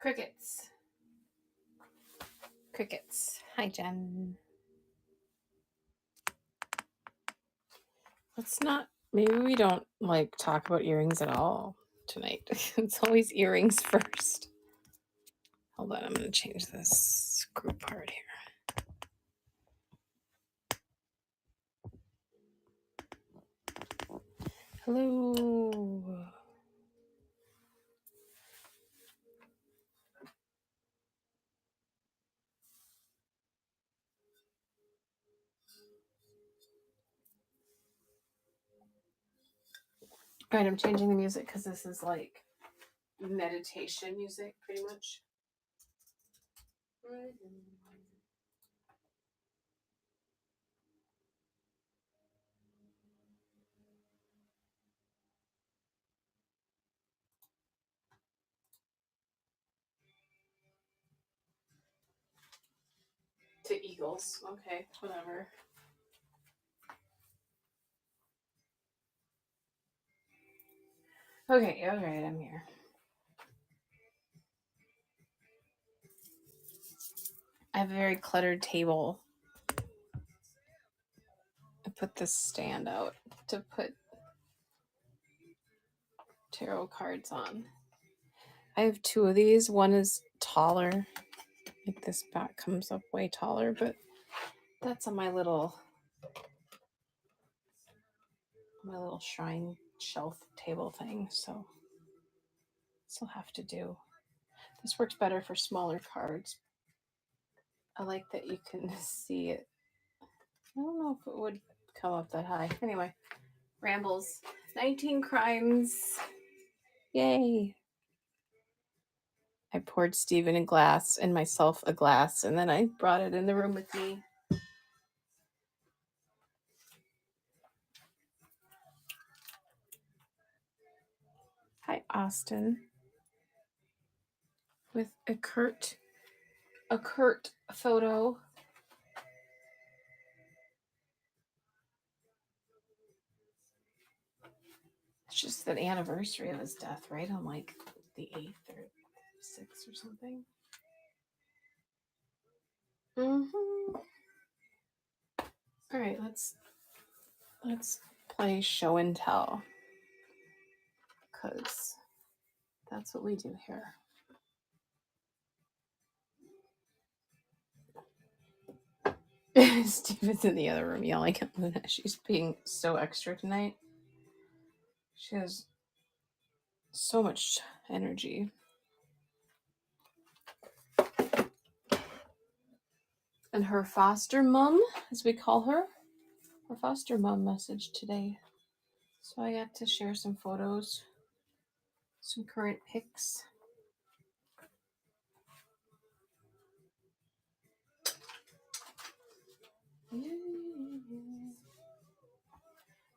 Crickets. Crickets. Hi, Jen. Let's not, maybe we don't like talk about earrings at all tonight. It's always earrings first. Hold on, I'm going to change this screw part here. Hello. All right, I'm changing the music because this is like meditation music, pretty much. To Eagles. Okay, whatever. Okay, all right, I'm here. I have a very cluttered table. I put this stand out to put tarot cards on. I have two of these. One is taller. Like this back comes up way taller, but that's on my little shrine shelf table thing. So this will have to do. This works better for smaller cards. I like that you can see it. I don't know if it would come up that high. Anyway, rambles. 19 crimes. Yay. I poured Steven a glass and myself a glass, and then I brought it in the room with me. Hi, Austin. With a Kurt photo. It's just the anniversary of his death, right? On like the 8th or 6th or something. All right, let's play show and tell, because that's what we do here. Steven's in the other room yelling at Luna. She's being so extra tonight. She has so much energy. And her foster mom, as we call her, her foster mom messaged today. So I got to share some photos, some current pics.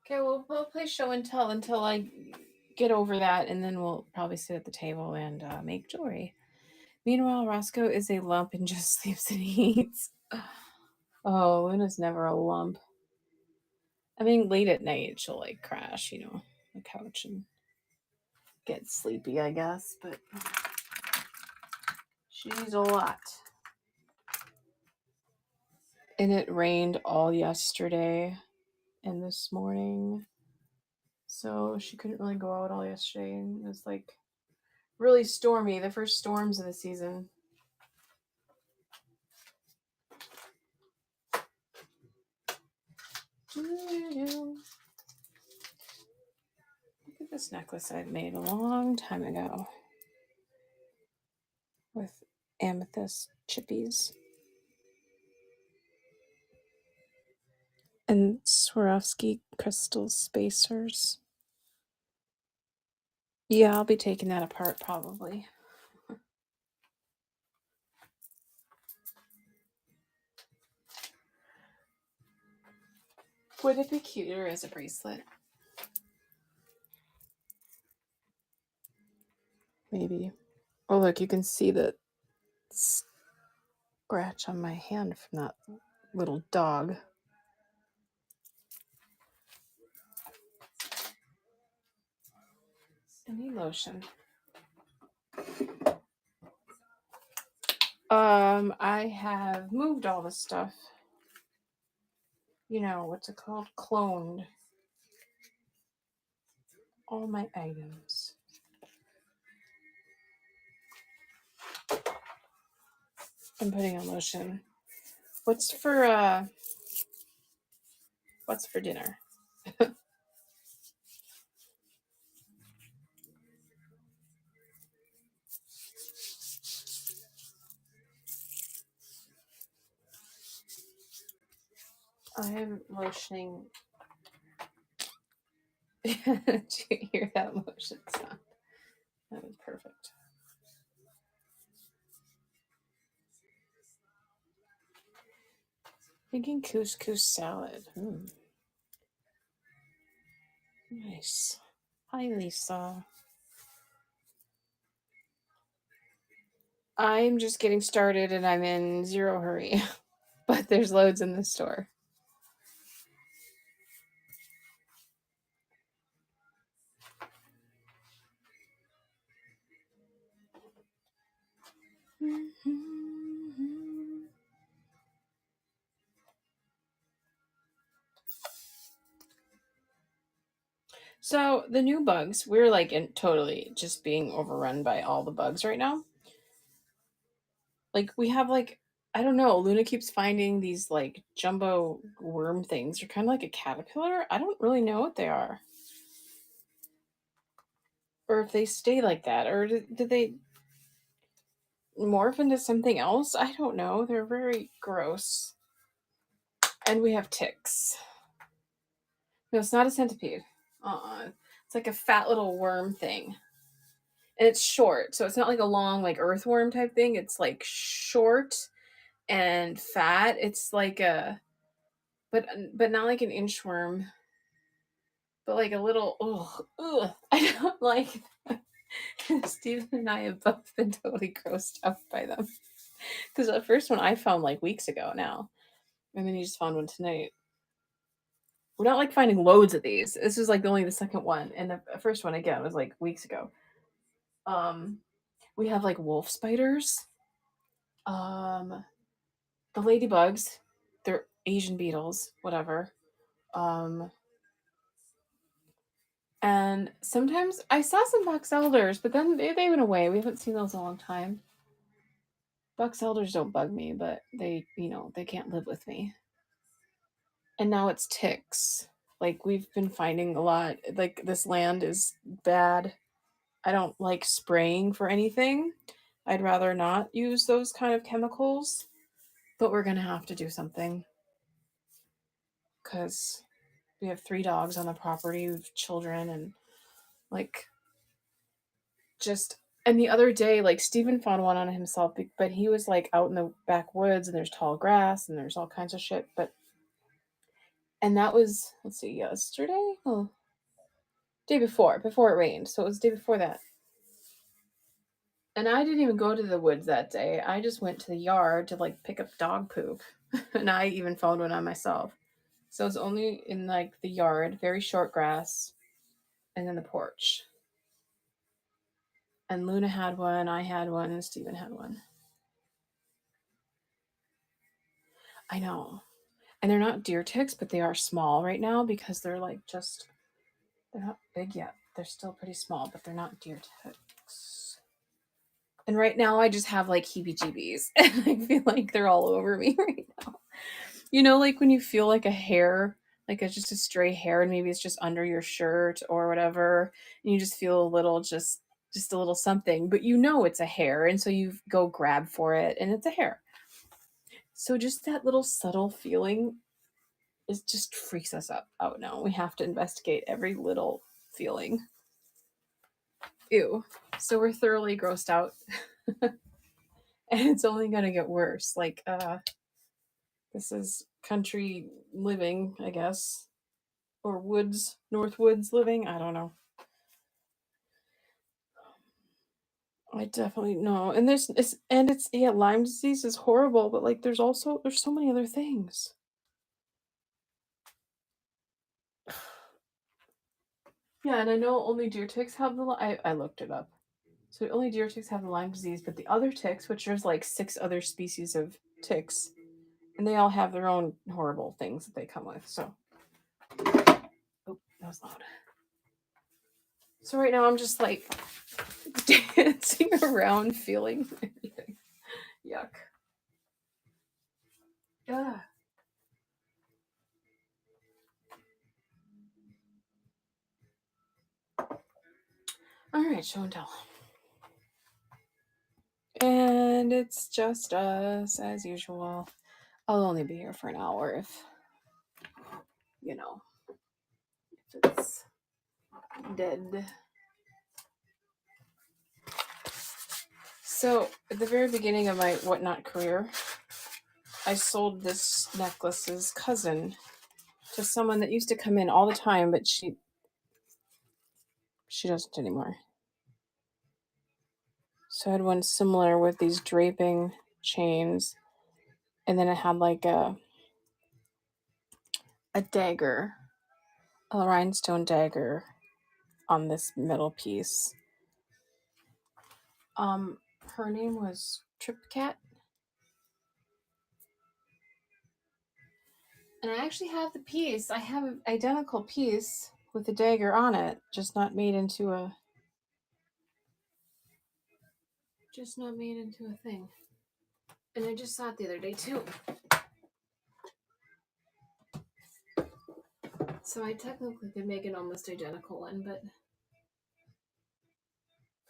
Okay, we'll play show and tell until I get over that, and then we'll probably sit at the table and make jewelry. Meanwhile, Roscoe is a lump and just sleeps and eats. Oh, Luna's never a lump. I mean, late at night, she'll like crash, on the couch and get sleepy, I guess, but she's a lot. And it rained all yesterday and this morning, so she couldn't really go out all yesterday, and it was like really stormy, the first storms of the season. Look at this necklace I made a long time ago with amethyst chippies and Swarovski crystal spacers. Yeah, I'll be taking that apart probably. Would it be cuter as a bracelet? Maybe. Oh, look, you can see the scratch on my hand from that little dog. I need lotion. I have moved all this stuff. You know, what's it called? Cloned. All my items. I'm putting on lotion. What's for dinner? I am lotioning. Did you hear that lotion sound? That was perfect. Making couscous salad. Nice. Hi, Lisa. I'm just getting started and I'm in zero hurry, but there's loads in the store. So the new bugs, we're like totally just being overrun by all the bugs right now. Like we have like, I don't know, Luna keeps finding these like jumbo worm things. They're kind of like a caterpillar. I don't really know what they are. Or if they stay like that, or did they morph into something else? I don't know. They're very gross. And we have ticks. No, it's not a centipede. It's like a fat little worm thing. And it's short, so it's not like a long like earthworm type thing. It's like short and fat. It's like a but not like an inchworm, but like a little ugh. I don't like Steven and I have both been totally grossed out by them. Because the first one I found like weeks ago now. And then you just found one tonight. We're not like finding loads of these. This is like only the second one. And the first one again was like weeks ago. We have like wolf spiders. The ladybugs. They're Asian beetles, whatever. And sometimes I saw some box elders, but then they went away. We haven't seen those in a long time. Box elders don't bug me, but they, they can't live with me. And now it's ticks. Like we've been finding a lot. Like this land is bad. I don't like spraying for anything. I'd rather not use those kind of chemicals, but we're going to have to do something because we have 3 dogs on the property, we have children, and like just. And the other day, like Steven found one on himself, but he was like out in the backwoods and there's tall grass and there's all kinds of shit. And that was, let's see, yesterday? Oh, day before it rained. So it was the day before that. And I didn't even go to the woods that day. I just went to the yard to like pick up dog poop. And I even found one on myself. So it's only in like the yard, very short grass, and then the porch. And Luna had one, I had one, and Steven had one. I know. And they're not deer ticks, but they are small right now because they're like they're not big yet. They're still pretty small, but they're not deer ticks. And right now I just have like heebie jeebies. And I feel like they're all over me right now. Like when you feel like a hair, like it's just a stray hair, and maybe it's just under your shirt or whatever, and you just feel a little just a little something, but it's a hair, and so you go grab for it and it's a hair. So just that little subtle feeling is just freaks us up. Oh no, we have to investigate every little feeling. Ew. So we're thoroughly grossed out. And it's only gonna get worse. Like, this is country living, I guess. Or woods, North Woods living. I don't know. I definitely know. And it's Lyme disease is horrible, but like there's so many other things. Yeah, and I know only deer ticks have I looked it up. So only deer ticks have the Lyme disease, but the other ticks, which there's like 6 other species of ticks, and they all have their own horrible things that they come with. So, oh, that was loud. So right now I'm just like dancing around, feeling everything. Yuck. Ugh. All right, show and tell. And it's just us as usual. I'll only be here for an hour if, you know, if it's dead. So at the very beginning of my Whatnot career, I sold this necklace's cousin to someone that used to come in all the time, but she doesn't anymore. So I had one similar with these draping chains, and then it had like a dagger, a rhinestone dagger on this middle piece. Her name was Trip Cat. And I actually have the piece. I have an identical piece with the dagger on it, just not made into a thing. And I just saw it the other day too. So I technically could make an almost identical one, but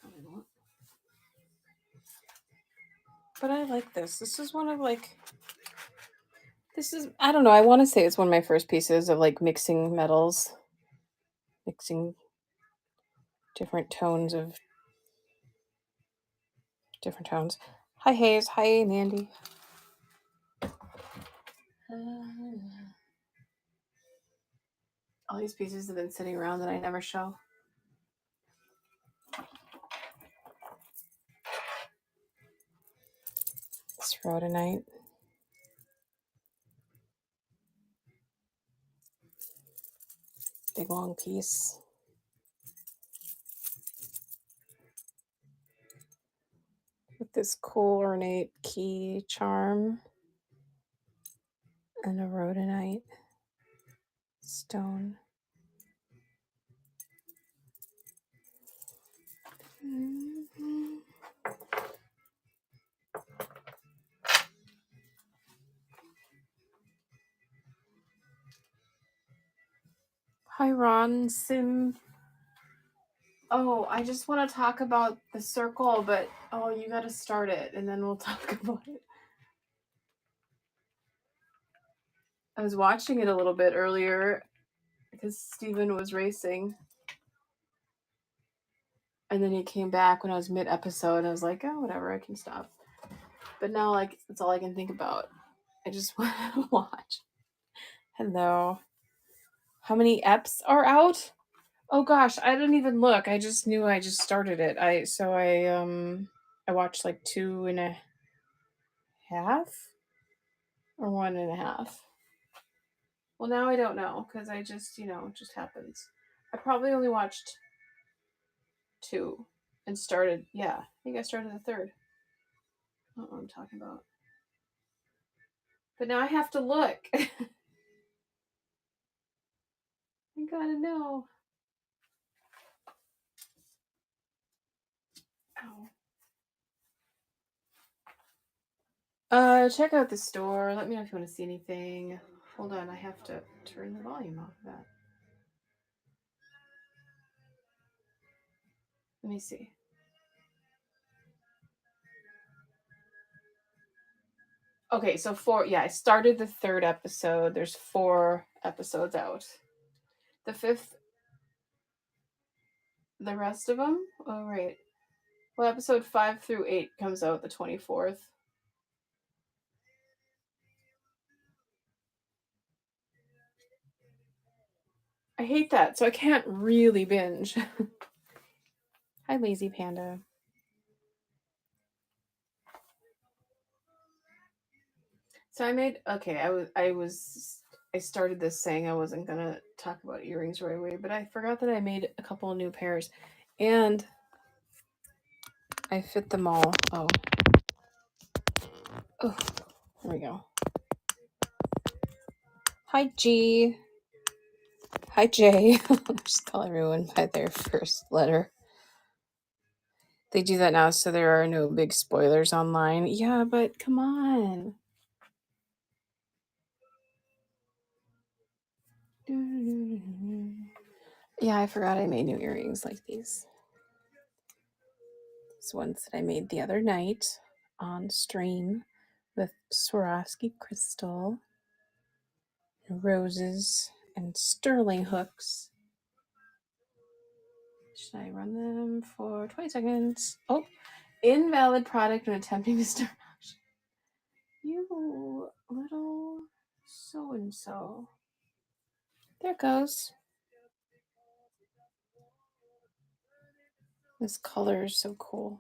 probably won't. But I like this. This is one of like, I don't know, I want to say it's one of my first pieces of like mixing metals, mixing different tones. Hi Hayes, hi Mandy. All these pieces have been sitting around that I never show. This rhodonite. Big long piece. With this cool ornate key charm. And a rhodonite stone. Mm-hmm. Hi Ron, Sim. Oh, I just want to talk about the circle, but you got to start it and then we'll talk about it. I was watching it a little bit earlier because Steven was racing. And then he came back when I was mid-episode and I was like, oh, whatever, I can stop. But now, like, that's all I can think about. I just want to watch. Hello. How many eps are out? Oh gosh, I didn't even look. I just knew I just started it. I watched like 2.5 or 1.5. Well, now I don't know because I just, it just happens. I probably only watched 2 and started. Yeah, I think I started the 3rd. I don't know what I'm talking about. But now I have to look. I gotta know. Ow. Check out the store. Let me know if you want to see anything. Hold on, I have to turn the volume off of that. Let me see. Okay, so I started the 3rd episode. There's 4 episodes out. The 5th, the rest of them? Oh, right. Well, episode 5 through 8 comes out the 24th. I hate that, so I can't really binge. Hi, Lazy Panda. So I started this saying I wasn't gonna talk about earrings right away, but I forgot that I made a couple of new pairs. And I fit them all. Oh, there we go. Hi, G. Hi, J. Just call everyone by their first letter. They do that now, so there are no big spoilers online. Yeah, but come on. Yeah, I forgot I made new earrings like these. These ones that I made the other night on stream with Swarovski crystal, and roses, and sterling hooks. Should I run them for 20 seconds? Oh, invalid product when attempting to start. You little so-and-so. There it goes. This color is so cool.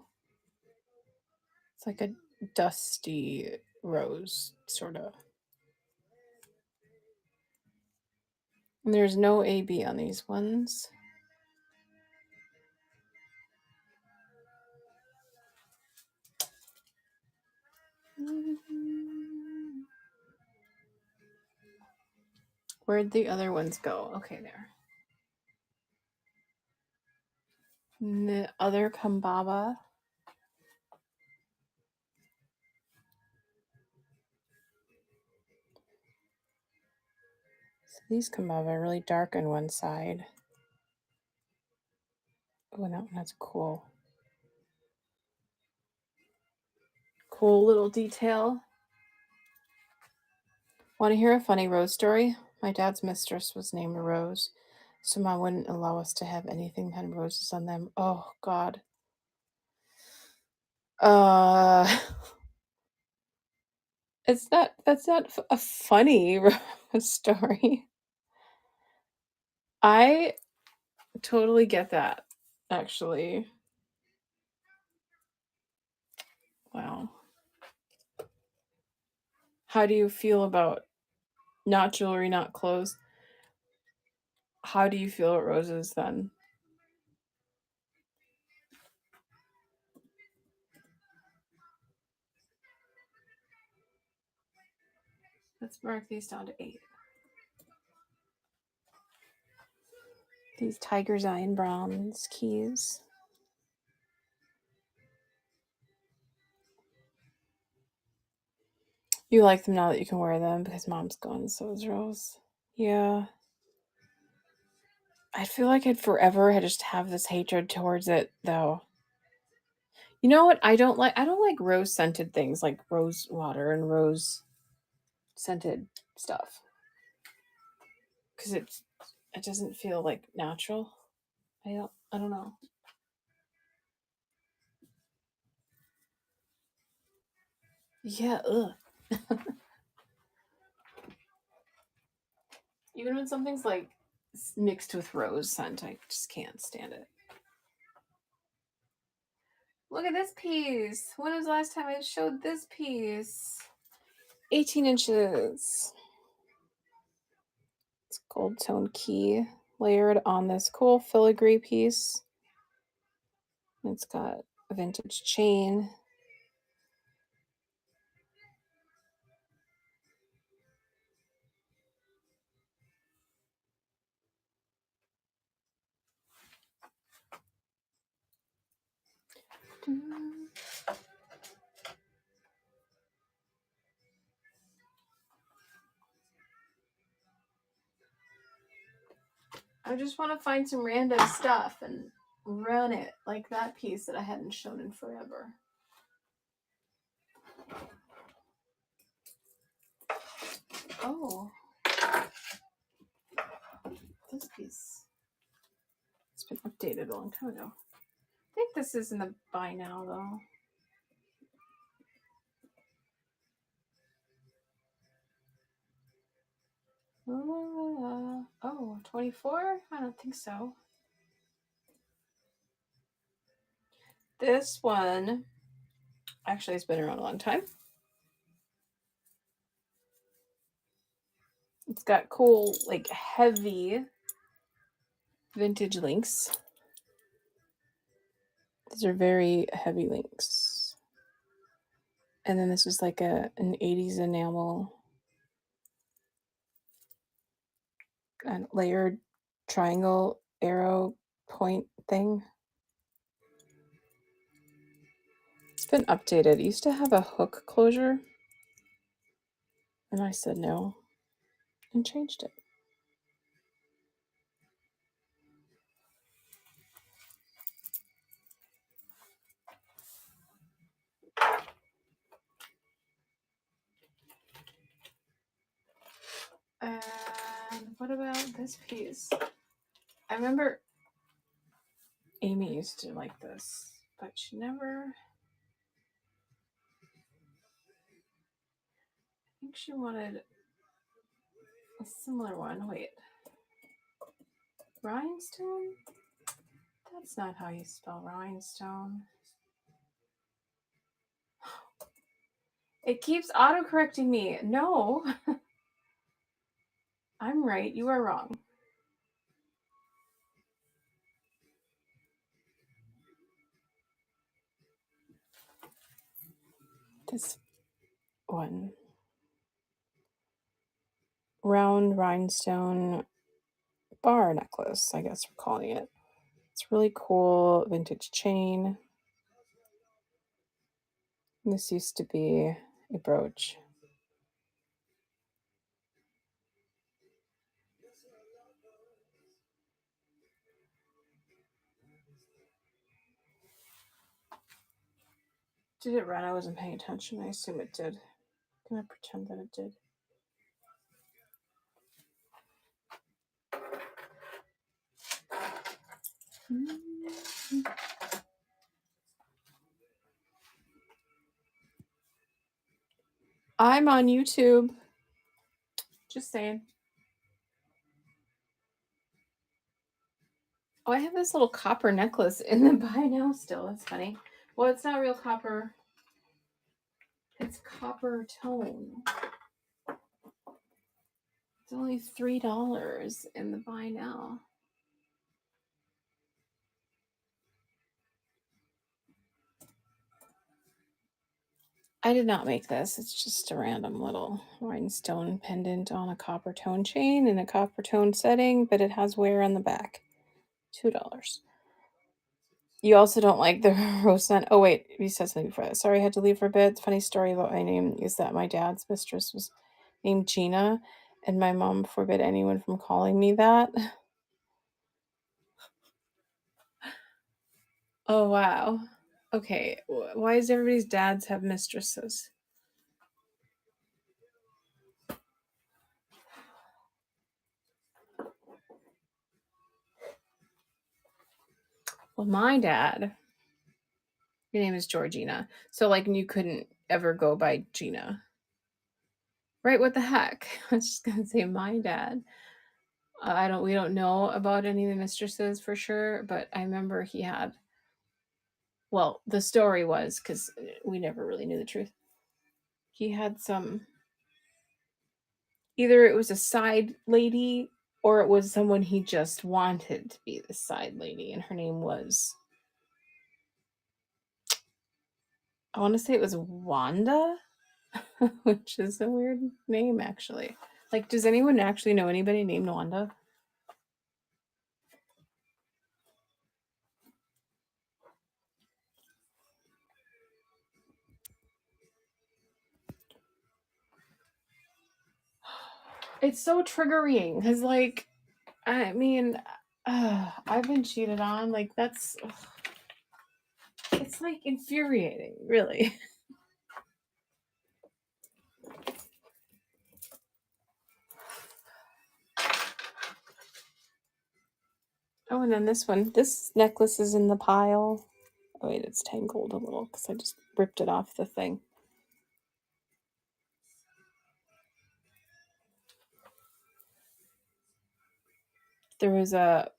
It's like a dusty rose, sort of. And there's no AB on these ones. Where'd the other ones go? Okay, there. And the other Kambaba. So these Kambaba are really dark on one side. Oh, and that one has cool little detail. Want to hear a funny rose story? My dad's mistress was named Rose, so Mom wouldn't allow us to have anything that had roses on them. Oh, God. That's not a funny story. I totally get that, actually. Wow. How do you feel about not jewelry, not clothes? How do you feel about roses then? Let's mark these down to 8. These Tiger's Eye and bronze keys. You like them now that you can wear them because Mom's gone, so is Rose. Yeah. I feel like I'd forever just have this hatred towards it, though. You know what? I don't like rose scented things like rose water and rose scented stuff because it doesn't feel like natural. I don't know. Yeah. Ugh. Even when something's like mixed with rose scent, I just can't stand it. Look at this piece. When was the last time I showed this piece? 18 inches. It's gold tone key layered on this cool filigree piece. It's got a vintage chain. I just want to find some random stuff and run it, like that piece that I hadn't shown in forever. Oh. This piece. It's been updated a long time ago. I think this is in the buy now, though. Oh, 24? I don't think so. This one actually has been around a long time. It's got cool, like, heavy vintage links. These are very heavy links. And then this is like an 80s enamel and layered triangle arrow point thing. It's been updated. It used to have a hook closure. And I said no and changed it. And what about this piece? I remember Amy used to like this, but she never. I think she wanted a similar one. Wait. Rhinestone? That's not how you spell rhinestone. It keeps autocorrecting me. No. I'm right. You are wrong. This one. Round rhinestone bar necklace, I guess we're calling it. It's really cool vintage chain. This used to be a brooch. Did it run? I wasn't paying attention. I assume it did. I'm gonna pretend that it did. I'm on YouTube. Just saying. Oh, I have this little copper necklace in the buy now still. That's funny. Well, it's not real copper. It's copper tone. It's only $3 in the buy now. I did not make this. It's just a random little rhinestone pendant on a copper tone chain in a copper tone setting, but it has wear on the back. $2. You also don't like the Roseanne. Oh, wait, you said something before that. Sorry, I had to leave for a bit. Funny story about my name is that my dad's mistress was named Gina, and my mom forbid anyone from calling me that. Oh, wow. Okay, why does everybody's dads have mistresses? Well, my dad, your name is Georgina. So, like, you couldn't ever go by Gina. Right? What the heck? I was just gonna say my dad. We don't know about any of the mistresses for sure, but I remember he had. Well, the story was because we never really knew the truth. He had some. Either it was a side lady or it was someone he just wanted to be the side lady, and her name was. I want to say it was Wanda, which is a weird name, actually. Like, does anyone actually know anybody named Wanda? It's so triggering because, like, I mean, I've been cheated on. Like, that's. It's, like, infuriating, really. Oh, and then this one. This necklace is in the pile. Oh, wait, it's tangled a little because I just ripped it off the thing. There was a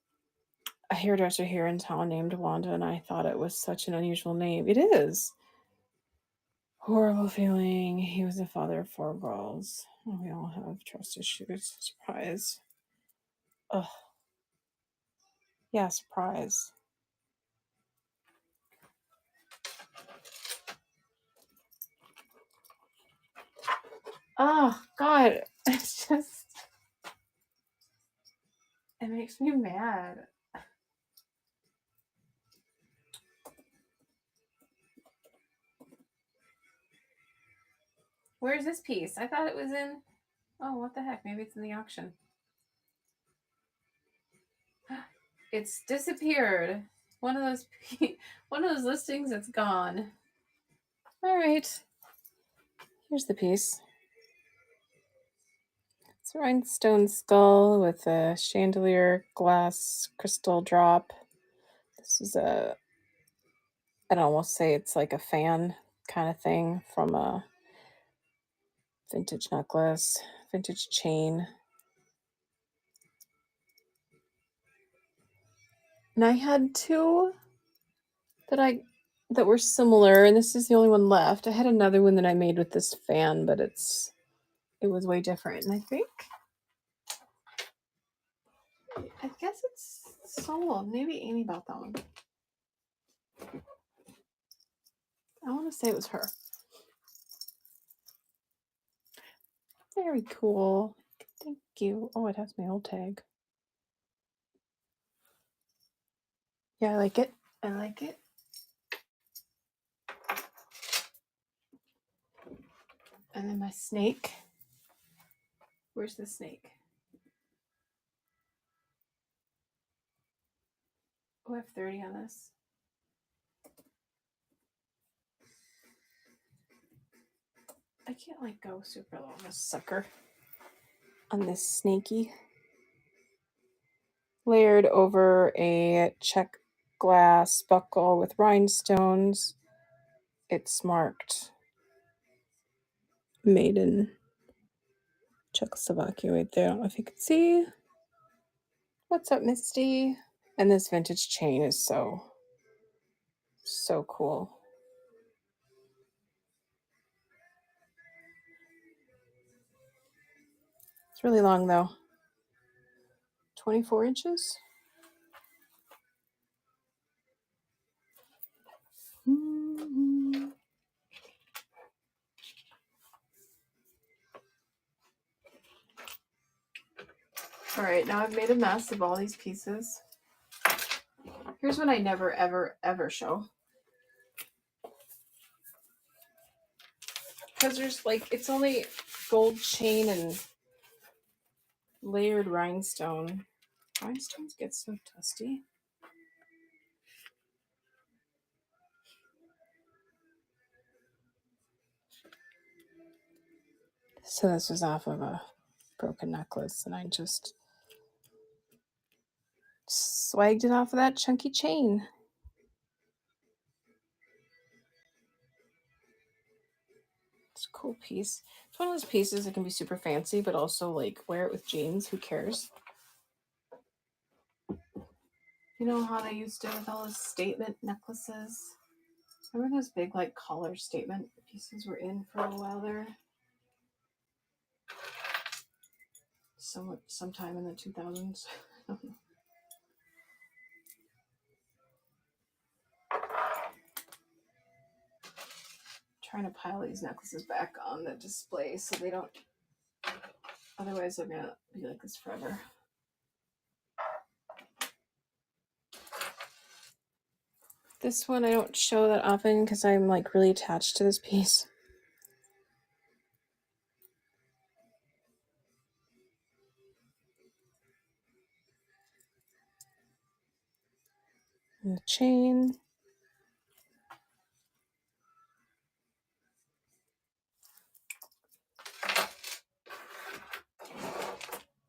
hairdresser here in town named Wanda, and I thought it was such an unusual name. It is. Horrible feeling. He was the father of 4 girls. Oh, we all have trust issues. Surprise. Ugh. Yeah, surprise. Oh, God. It's just, it makes me mad. Where's this piece? I thought it was in. Oh, what the heck? Maybe it's in the auction. It's disappeared. One of those listings that's gone. All right. Here's the piece. It's a rhinestone skull with a chandelier glass crystal drop. This is a, I'd almost say it's like a fan kind of thing from a vintage necklace, vintage chain. And I had two that were similar, and this is the only one left. I had another one that I made with this fan, but it was way different. And I guess it's sold. Maybe Amy bought that one. I want to say it was her. Very cool. Thank you. Oh, it has my old tag. Yeah, I like it. I like it. And then my snake. Where's the snake? Oh, I have 30 on this. I can't like go super low on this sucker. On this snaky. Layered over a check glass buckle with rhinestones. It's marked made in Czechoslovakia right there. I don't know if you can see. What's up, Misty? And this vintage chain is so cool. It's really long though. 24 inches. Mm-hmm. All right, now I've made a mess of all these pieces. Here's one I never, ever, ever show. Because there's like, it's only gold chain and layered rhinestone. Rhinestones get so dusty. So this was off of a broken necklace, and I just swagged it off of that chunky chain. It's a cool piece. It's one of those pieces that can be super fancy, but also like wear it with jeans. Who cares? You know how they used to with all those statement necklaces? Remember those big like collar statement pieces were in for a while there? Sometime in the 2000s. Trying to pile these necklaces back on the display so they don't, otherwise they're gonna be like this forever. This one I don't show that often because I'm like really attached to this piece. And the chain.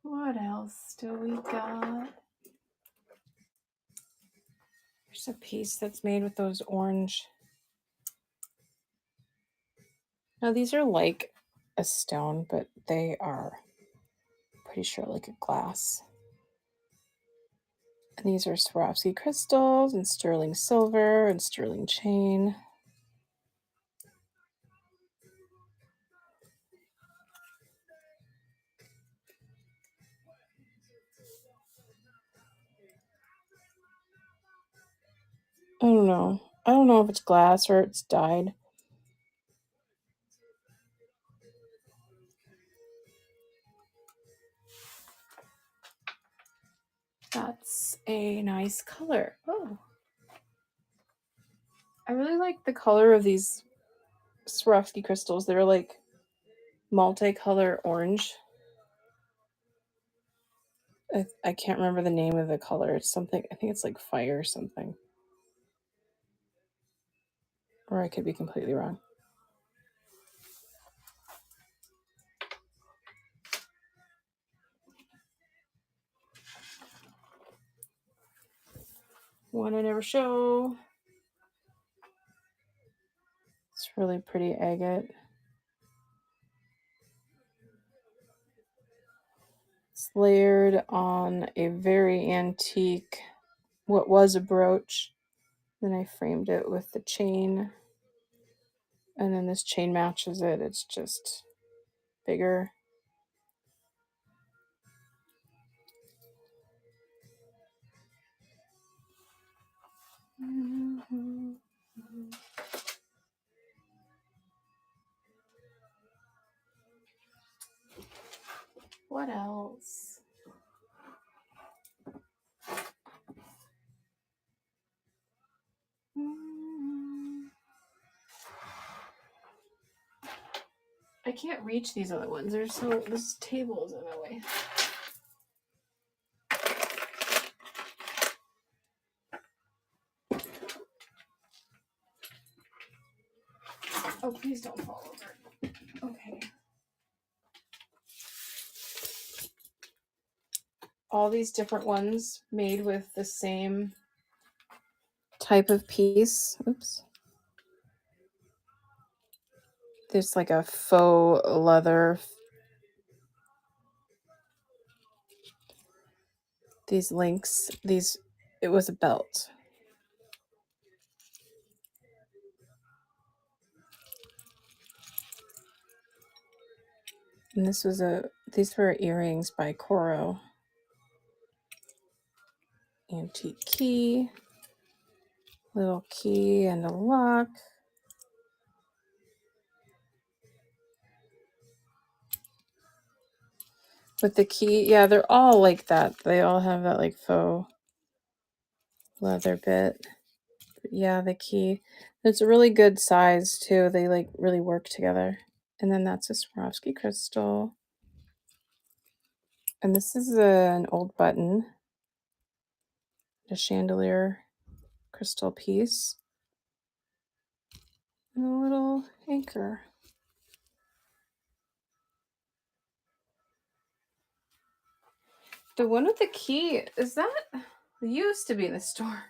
What else do we got? There's a piece that's made with those orange. Now these are like a stone, but they are pretty sure like a glass. And these are Swarovski crystals and sterling silver and sterling chain. I don't know. I don't know if it's glass or it's dyed. That's a nice color. Oh, I really like the color of these Swarovski crystals. They're like multicolor orange. I can't remember the name of the color. It's something, I think it's like fire or something. Or I could be completely wrong. One I never show. It's really pretty agate. It's layered on a very antique, what was a brooch. Then I framed it with the chain. And then this chain matches it. It's just bigger. What else? I can't reach these other ones. There's so this table is in my way. Oh, please don't fall over. Okay. All these different ones made with the same type of piece. Oops. There's like a faux leather. These links, it was a belt. And these were earrings by Coro. Antique key, little key and a lock. With the key, yeah, they're all like that. They all have that like faux leather bit. But yeah, the key. It's a really good size too. They like really work together. And then that's a Swarovski crystal. And this is an old button, a chandelier crystal piece, and a little anchor. The one with the key, is that used to be in the store?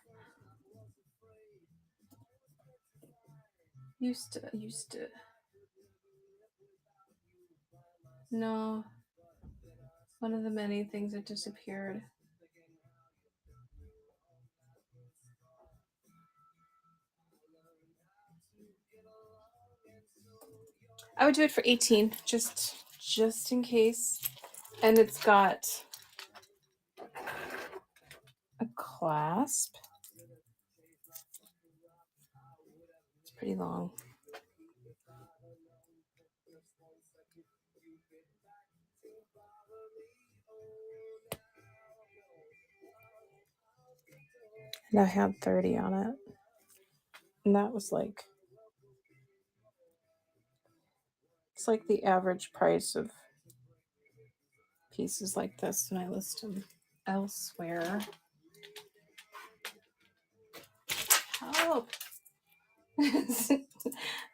Used to. No. One of the many things that disappeared. I would do it for 18, just in case. And it's got a clasp. It's pretty long. And I had 30 on it. And that was like, it's like the average price of pieces like this when I list them elsewhere. Help!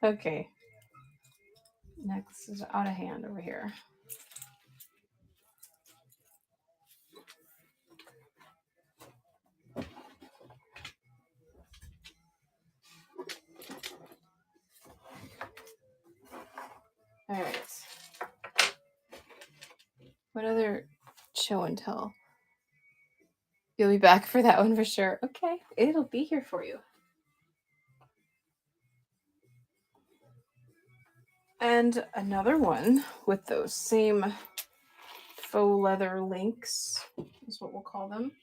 Okay. Next is out of hand over here. All right. What other show and tell? You'll be back for that one for sure. Okay, it'll be here for you. And another one with those same faux leather links is what we'll call them.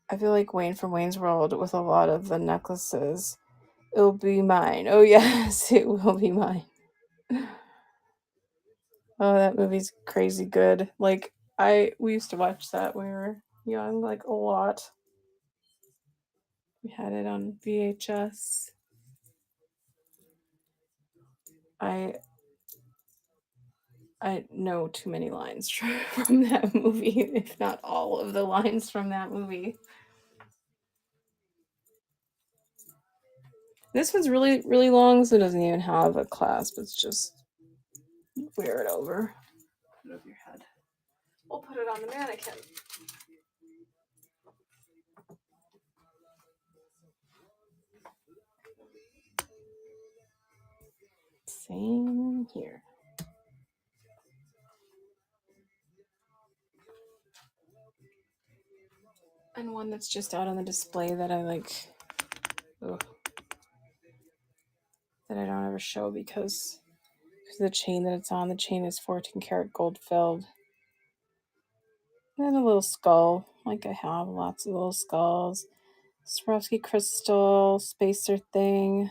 I feel like Wayne from Wayne's World with a lot of the necklaces It'll be mine. Oh, yes, it will be mine. Oh, that movie's crazy good. Like, we used to watch that when we were young, like, a lot. We had it on VHS. I know too many lines from that movie, if not all of the lines from that movie. This one's really, really long, so it doesn't even have a clasp. It's just wear it over. Put it over your head. We'll put it on the mannequin. Same here. And one that's just out on the display that I like. Ugh, that I don't ever show because the chain that it's on, the chain is 14 karat gold filled. And a little skull, like I have lots of little skulls. Swarovski crystal, spacer thing.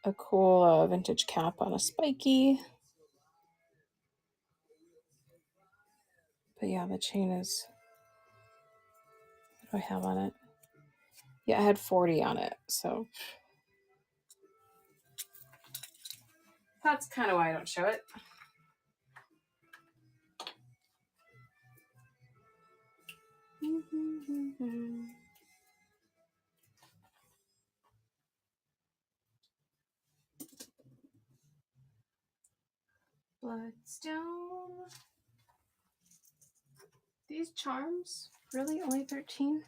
A cool vintage cap on a spiky. But yeah, the chain is... What do I have on it? Yeah, I had 40 on it, so... That's kind of why I don't show it. Bloodstone. These charms? Really? Only 13?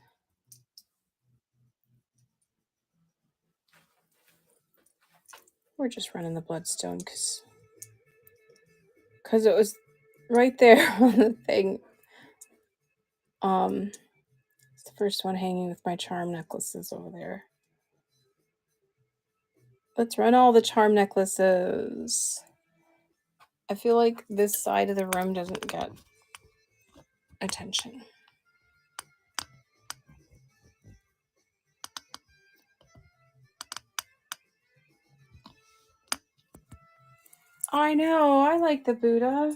We're just running the bloodstone because it was right there on the thing. It's the first one hanging with my charm necklaces over there. Let's run all the charm necklaces. I feel like this side of the room doesn't get attention. I know, I like the Buddha.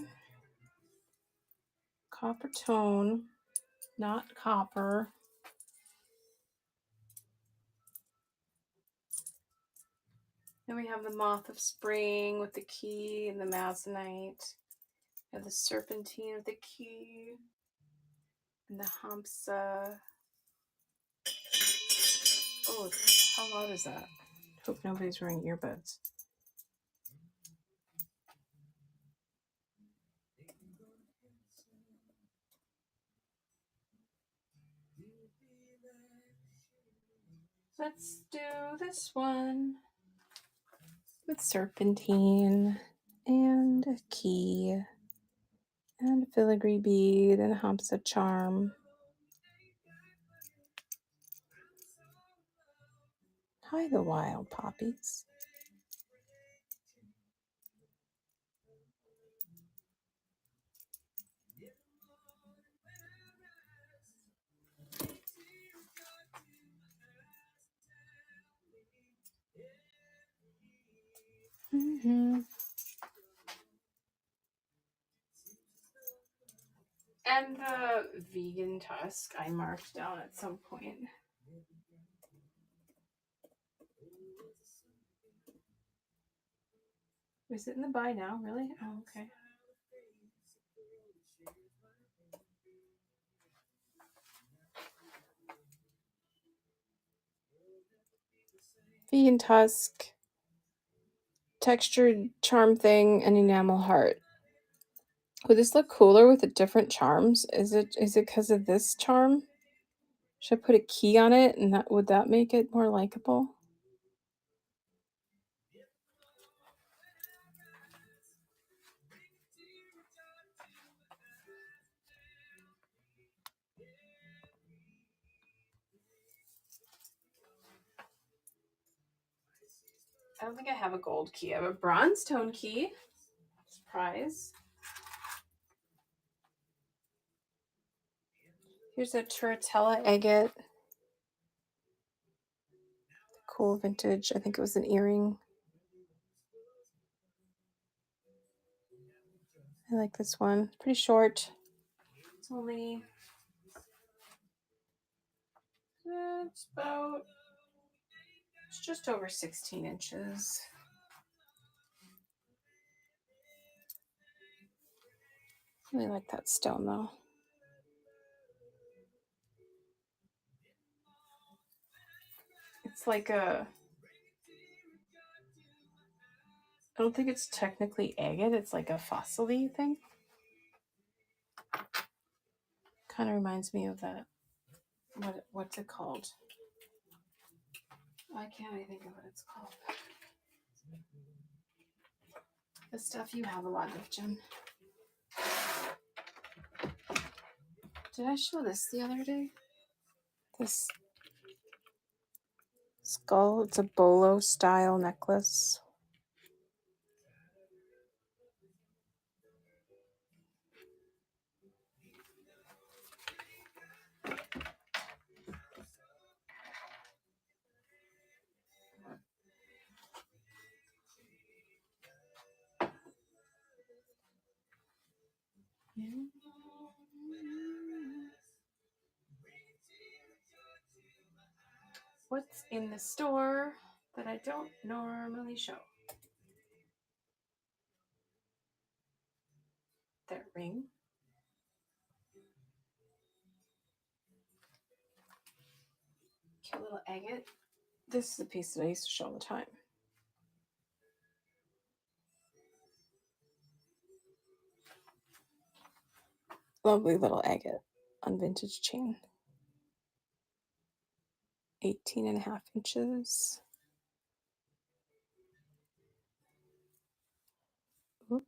Copper tone, not copper. Then we have the Moth of Spring with the key and the Masonite. We have the Serpentine with the key and the Hamsa. Oh, how loud is that? Hope nobody's wearing earbuds. Let's do this one with Serpentine and a key and a filigree bead and a Hamsa charm. Hi, the wild poppies. Mm-hmm. And the vegan tusk I marked down at some point. Is it in the buy now? Really? Oh, okay. Vegan tusk, textured charm thing, and enamel heart. Would this look cooler with the different charms? Is it because of this charm? Should I put a key on it, and would that make it more likable? I don't think I have a gold key. I have a bronze tone key. Surprise. Here's a Turritella agate. cool vintage. I think it was an earring. I like this one. Pretty short. It's only it's just over 16 inches. I really like that stone though. It's like I don't think it's technically agate. It's like a fossil-y thing. Kind of reminds me of that. What's it called? Why can't I think of what it's called? The stuff you have a lot of, Jen. Did I show this the other day? This skull. It's a bolo style necklace. What's in the store that I don't normally show? That ring. Cute little agate. This is a piece that I used to show all the time. Lovely little agate on vintage chain. 18.5 inches. Oop.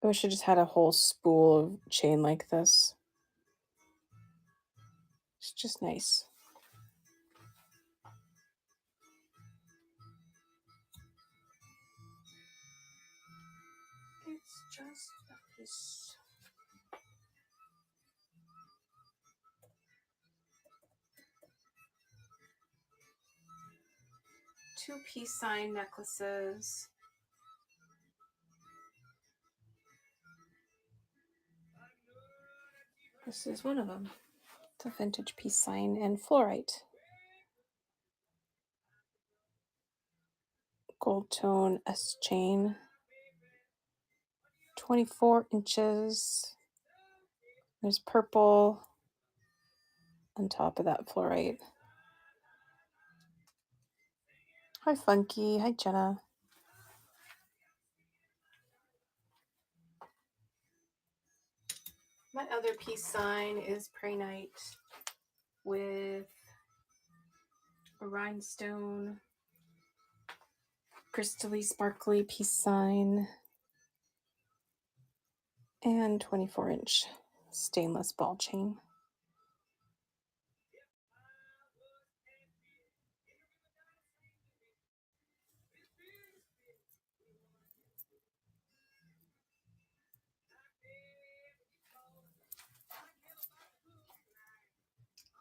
I wish I just had a whole spool of chain like this. It's just nice. It's just a piece. Two peace sign necklaces. This is one of them. It's a vintage peace sign and fluorite. Gold tone S chain. 24 inches. There's purple on top of that fluorite. Hi, Funky. Hi, Jenna. My other peace sign is Prehnite with a rhinestone, crystally sparkly peace sign, and 24-inch stainless ball chain.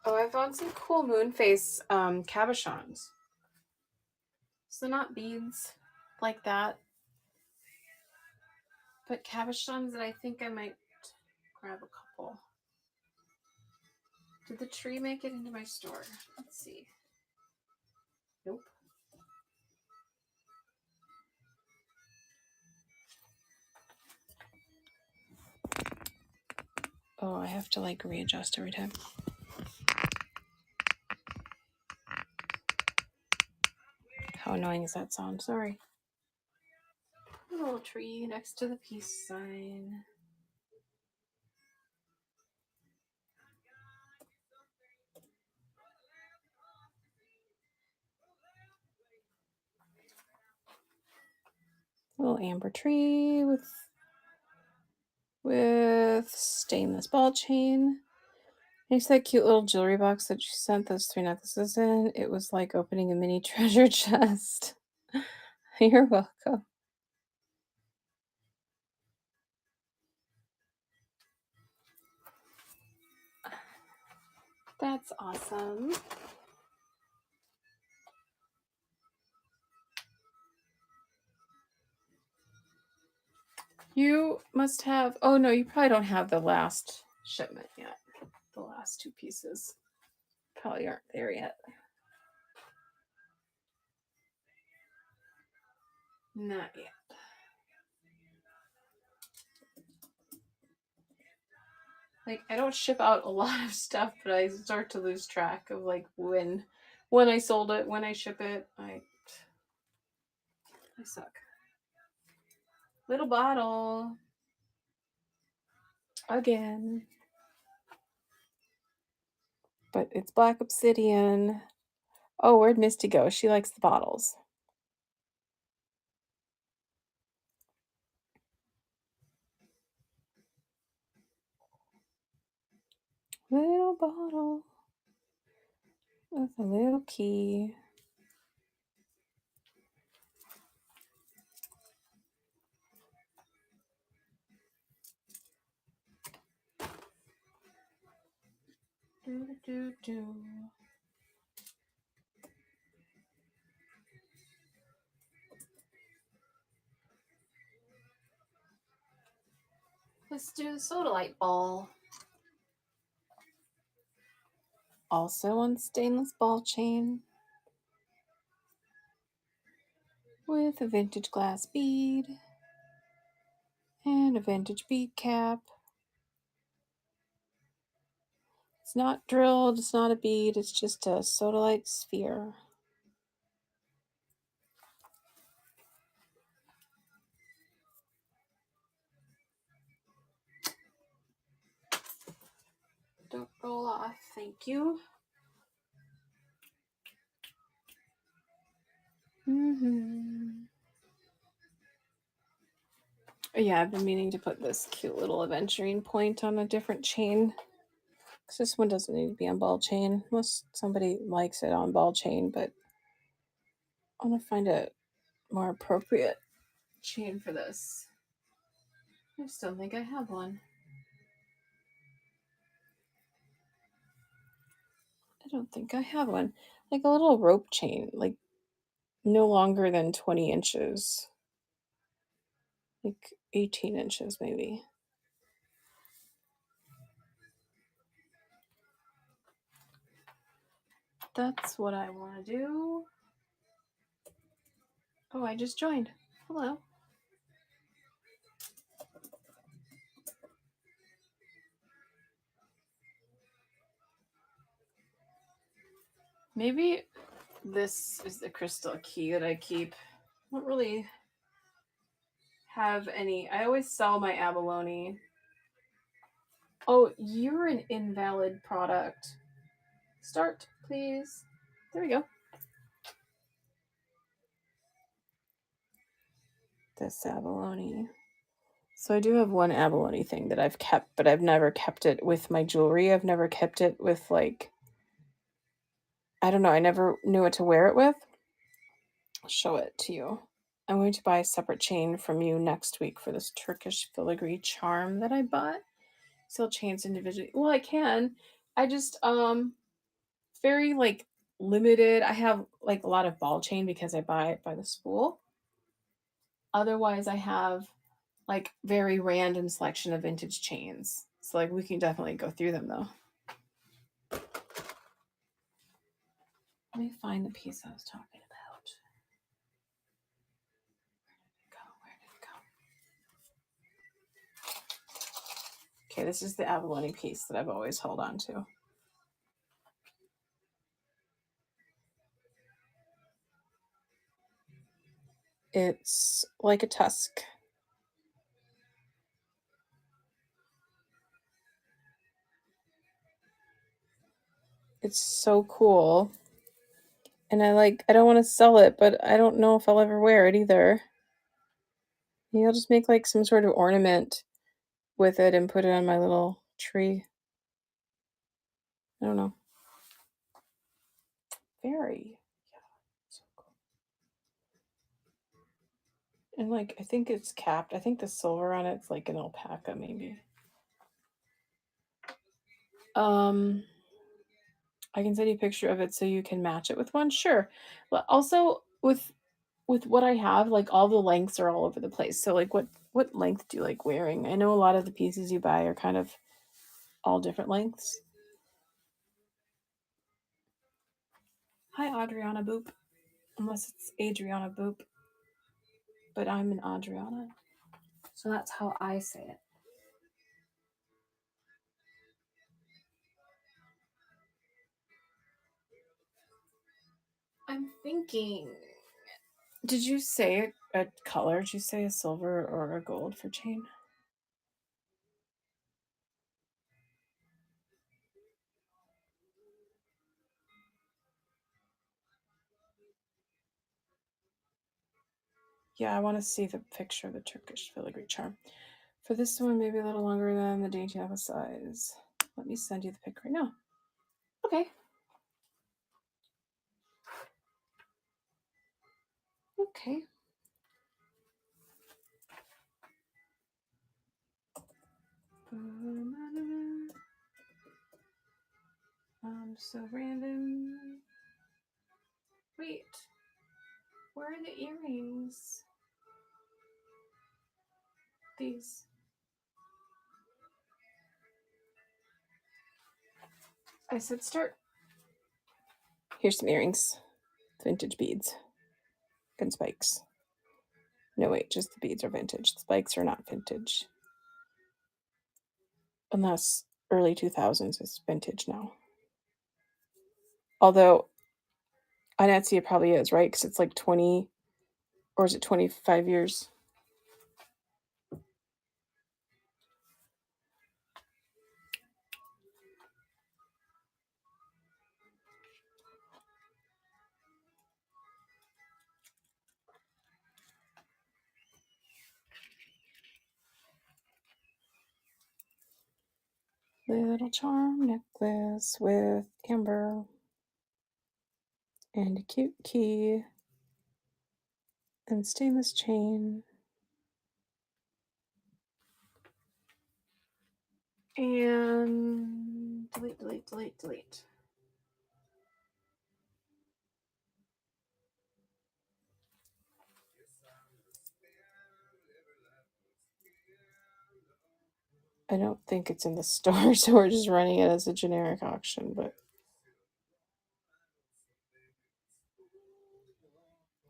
Oh, I found some cool moon face cabochons. So not beads like that, but cabochons that I think I might grab a couple. Did the tree make it into my store? Let's see. Nope. Oh, I have to like readjust every time. How annoying is that sound? Sorry. A little tree next to the peace sign. Little amber tree with stainless ball chain. Next to that cute little jewelry box that you sent those 3 necklaces in, it was like opening a mini treasure chest. You're welcome. That's That's awesome. You must have, oh no, you probably don't have the last shipment yet. The last 2 pieces probably aren't there yet. Not yet. Like, I don't ship out a lot of stuff, but I start to lose track of like when I sold it, when I ship it. I suck. Little bottle. Again. But it's black obsidian. Oh, where'd Misty go? She likes the bottles. Little bottle with a little key. Do do do. Let's do the sodalite ball. Also on stainless ball chain with a vintage glass bead and a vintage bead cap. It's not drilled, it's not a bead, it's just a sodalite sphere. Don't roll off, thank you. Yeah, I've been meaning to put this cute little aventurine point on a different chain. Because this one doesn't need to be on ball chain, unless somebody likes it on ball chain, but I want to find a more appropriate chain for this. I just don't think I have one. I don't think I have one. Like a little rope chain, like no longer than 20 inches. Like 18 inches maybe. That's what I want to do. Oh, I just joined. Hello. Maybe this is the crystal key that I keep. I don't really have any. I always sell my abalone. Oh, you're an invalid product. Start, please. There we go. This abalone. So I do have one abalone thing that I've kept, but I've never kept it with my jewelry. I've never kept it with, like, I don't know. I never knew what to wear it with. I'll show it to you. I'm going to buy a separate chain from you next week for this Turkish filigree charm that I bought. Sell chains individually. Well, I can. I just very like limited. I have like a lot of ball chain because I buy it by the spool. Otherwise, I have like very random selection of vintage chains. So like we can definitely go through them though. Let me find the piece I was talking about. Where did it go? Okay, this is the abalone piece that I've always held on to. It's like a tusk. It's so cool. And I don't want to sell it, but I don't know if I'll ever wear it either. Maybe I'll just make like some sort of ornament with it and put it on my little tree. I don't know. Very. Yeah. So cool. And like I think it's capped. I think the silver on it's like an alpaca maybe. I can send you a picture of it so you can match it with one. Sure. But also with what I have, like all the lengths are all over the place. So like what length do you like wearing? I know a lot of the pieces you buy are kind of all different lengths. Hi Adriana Boop. Unless it's Adriana Boop. But I'm an Adriana. So that's how I say it. I'm thinking. Did you say a color? Did you say a silver or a gold for chain? Yeah, I want to see the picture of the Turkish filigree charm. For this one, maybe a little longer than the dainty necklace size. Let me send you the pic right now. Okay. Okay. So random. Wait. Where are the earrings? These. I said start. Here's some earrings. Vintage beads. And spikes. No, wait, just the beads are vintage. The spikes are not vintage. Unless early 2000s is vintage now. Although on Etsy it probably is, right? Because it's like 20, or is it 25 years? Little charm necklace with amber and a cute key and stainless chain. And delete. I don't think it's in the store, so we're just running it as a generic auction, but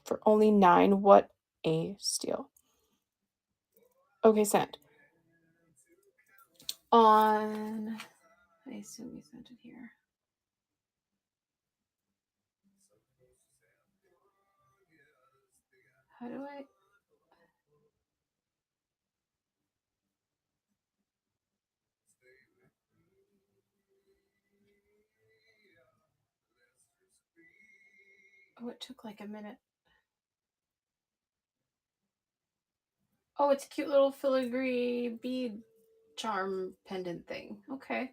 for only 9, what a steal. Okay, sent. On, I assume you sent it here. How do I? Oh, it took like a minute. Oh, it's a cute little filigree bead charm pendant thing. Okay.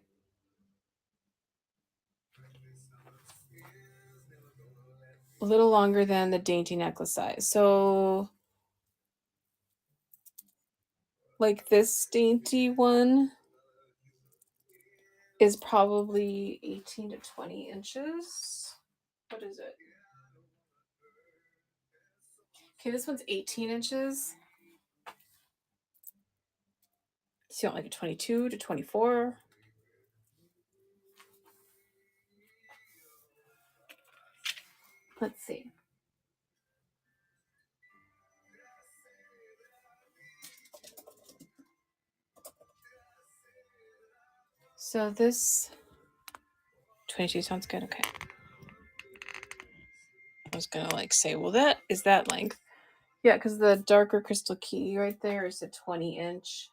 A little longer than the dainty necklace size. So, like this dainty one is probably 18 to 20 inches. What is it? Okay, this one's 18 inches. So you want like a 22 to 24? Let's see. So this 22 sounds good. Okay. I was gonna like say, well, that is that length. Yeah, because the darker crystal key right there is a 20-inch.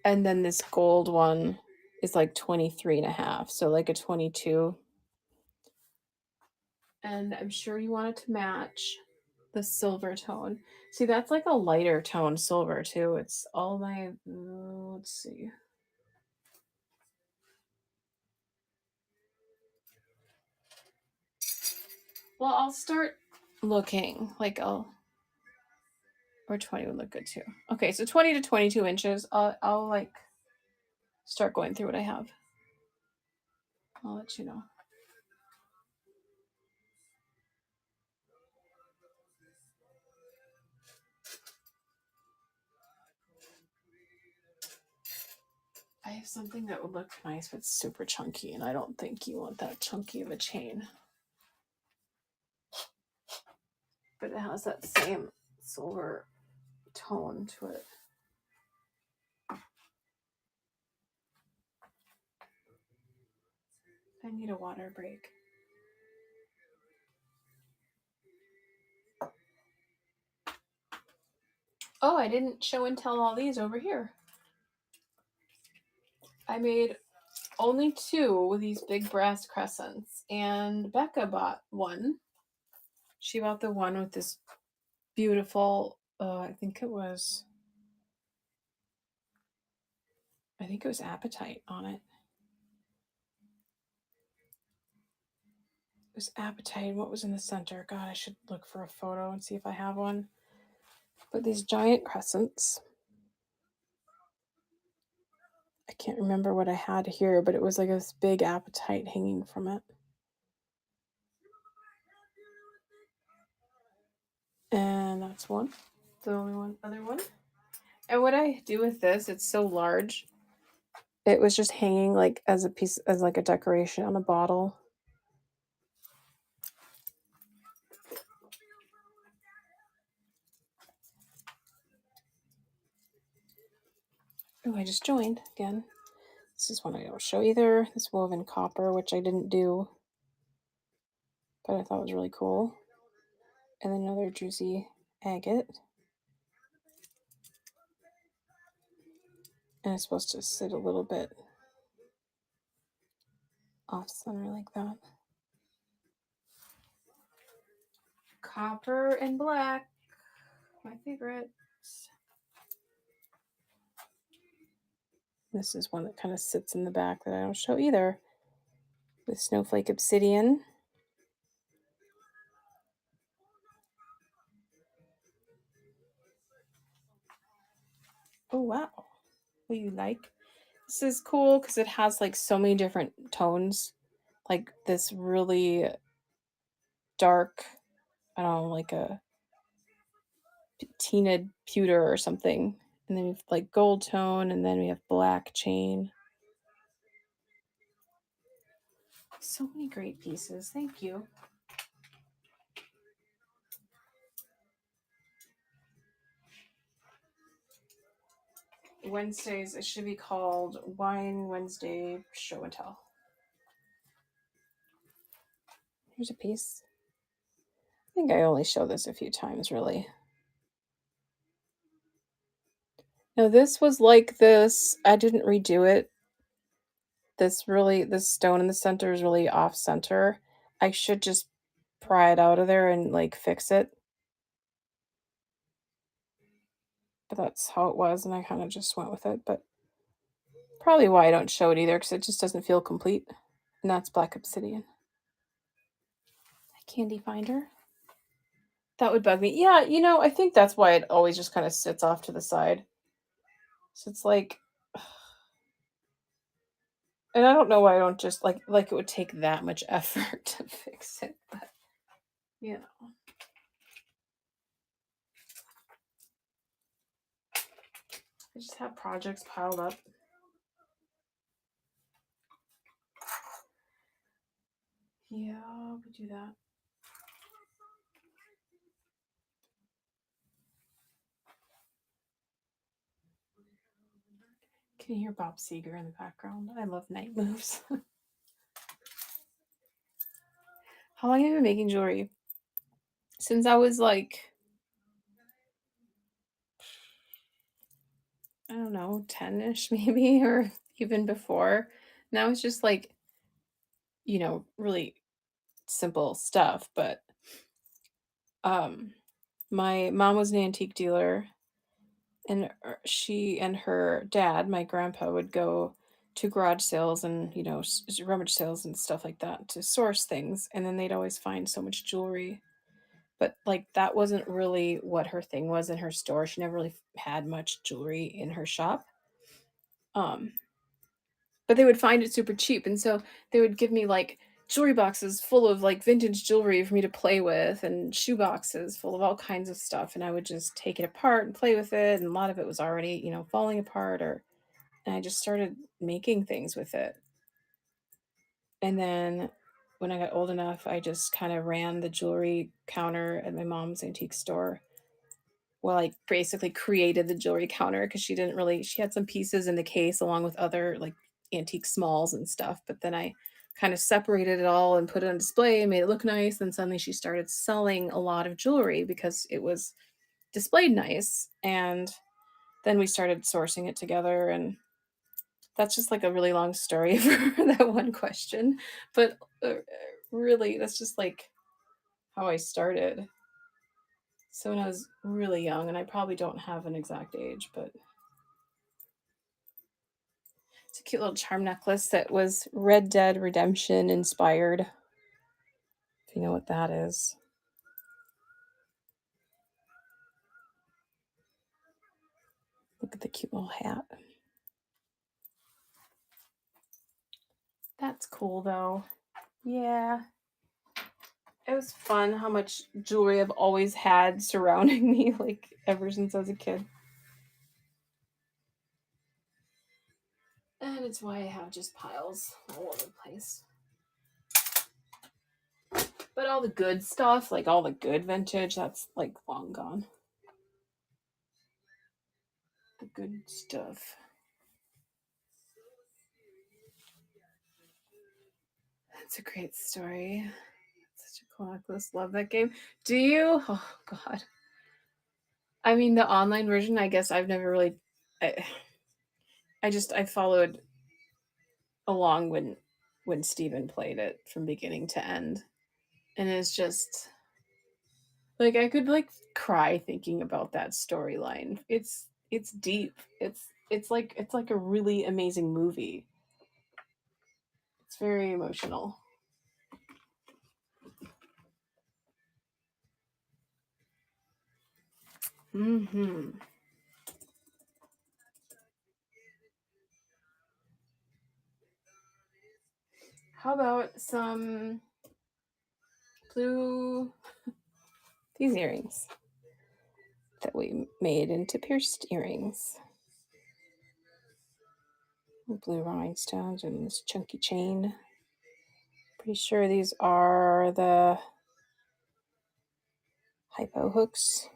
And then this gold one is like 23 and a half. So like a 22. And I'm sure you want it to match the silver tone. See, that's like a lighter tone silver too. It's all my, let's see. Well, I'll start looking like or 20 would look good too. Okay, so 20 to 22 inches. I'll like start going through what I have. I'll let you know. I have something that would look nice, but it's super chunky, and I don't think you want that chunky of a chain. But it has that same silver tone to it. I need a water break. Oh, I didn't show and tell all these over here. I made only 2 with these big brass crescents, and Becca bought one. She bought the one with this beautiful, I think it was Apatite on it. It was Apatite. What was in the center? God, I should look for a photo and see if I have one. But these giant crescents. I can't remember what I had here, but it was like this big Apatite hanging from it. And that's one. The only other one. And what I do with this, it's so large. It was just hanging like as a piece, as like a decoration on a bottle. Oh, I just joined again. This is one I don't show either. This woven copper, which I didn't do, but I thought was really cool. And then another juicy agate. And it's supposed to sit a little bit off center like that. Copper and black, my favorites. This is one that kind of sits in the back that I don't show either, with snowflake obsidian. Oh, wow. Will you like? This is cool because it has like so many different tones. Like this really dark, I don't know, like a patina'd pewter or something. And then we have like gold tone, and then we have black chain. So many great pieces. Thank you. Wednesdays, it should be called Wine Wednesday Show and Tell. Here's a piece. I think I only show this a few times, really. No, this was like this. I didn't redo it. This stone in the center is really off center. I should just pry it out of there and like fix it. But that's how it was, and I kind of just went with it. But probably why I don't show it either, because it just doesn't feel complete. And that's black obsidian. A candy finder. That would bug me. Yeah, I think that's why it always just kind of sits off to the side. So it's like, and I don't know why I don't just like it would take that much effort to fix it, but I just have projects piled up. Yeah, we do that. Can you hear Bob Seger in the background? I love Night Moves. How long have you been making jewelry? Since I was like, I don't know, 10-ish maybe, or even before. Now it's just like, really simple stuff. But my mom was an antique dealer, and she and her dad, my grandpa, would go to garage sales and rummage sales and stuff like that to source things, and then they'd always find so much jewelry. But like that wasn't really what her thing was in her store. She never really had much jewelry in her shop. but they would find it super cheap, and so they would give me like jewelry boxes full of like vintage jewelry for me to play with, and shoe boxes full of all kinds of stuff, and I would just take it apart and play with it, and a lot of it was already, falling apart, or and I just started making things with it. And then when I got old enough, I just kind of ran the jewelry counter at my mom's antique store. Well, I basically created the jewelry counter because she had some pieces in the case along with other like antique smalls and stuff. But then I kind of separated it all and put it on display and made it look nice. And suddenly she started selling a lot of jewelry because it was displayed nice. And then we started sourcing it together. And that's just like a really long story for that one question. But really, that's just like how I started. So when I was really young, and I probably don't have an exact age, but it's a cute little charm necklace that was Red Dead Redemption inspired. If you know what that is. Look at the cute little hat. That's cool though. Yeah. It was fun how much jewelry I've always had surrounding me, like ever since I was a kid. And it's why I have just piles all over the place. But all the good stuff, like all the good vintage, that's like long gone. The good stuff. That's a great story. Such a cool necklace. Love that game. Do you? Oh God. I mean, the online version. I guess I've never really. I followed along when Steven played it from beginning to end, and it's just like I could like cry thinking about that storyline. It's deep. It's like a really amazing movie. It's very emotional. Mm-hmm. How about some blue these earrings that we made into pierced earrings? Blue rhinestones and this chunky chain. Pretty sure these are the hypo hooks.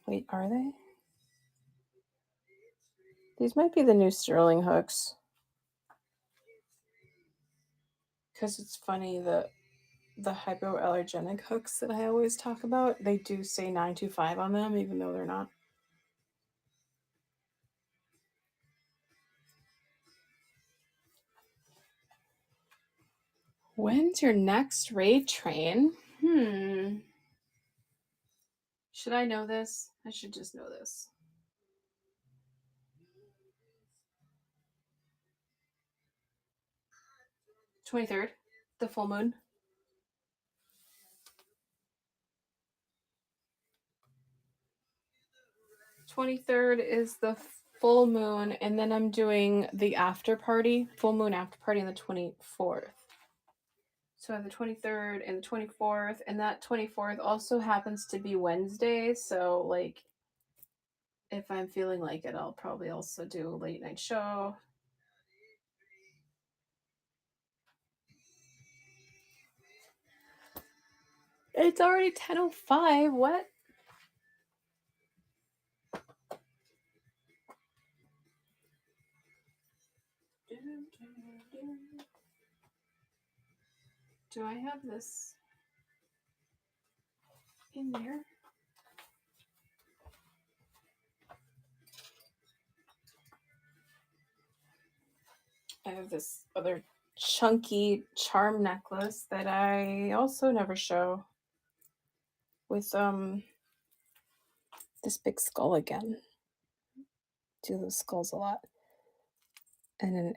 Wait, are they? These might be the new sterling hooks. Because it's funny, the hypoallergenic hooks that I always talk about, they do say 925 on them, even though they're not. When's your next raid train? Should I know this? I should just know this. 23rd, the full moon. 23rd is the full moon, and then I'm doing the after party, full moon after party on the 24th. So I have the 23rd and the 24th, and that 24th also happens to be Wednesday. So, like, if I'm feeling like it, I'll probably also do a late night show. It's already 10:05. What? Do I have this in there? I have this other chunky charm necklace that I also never show with this big skull again. Do those skulls a lot. And then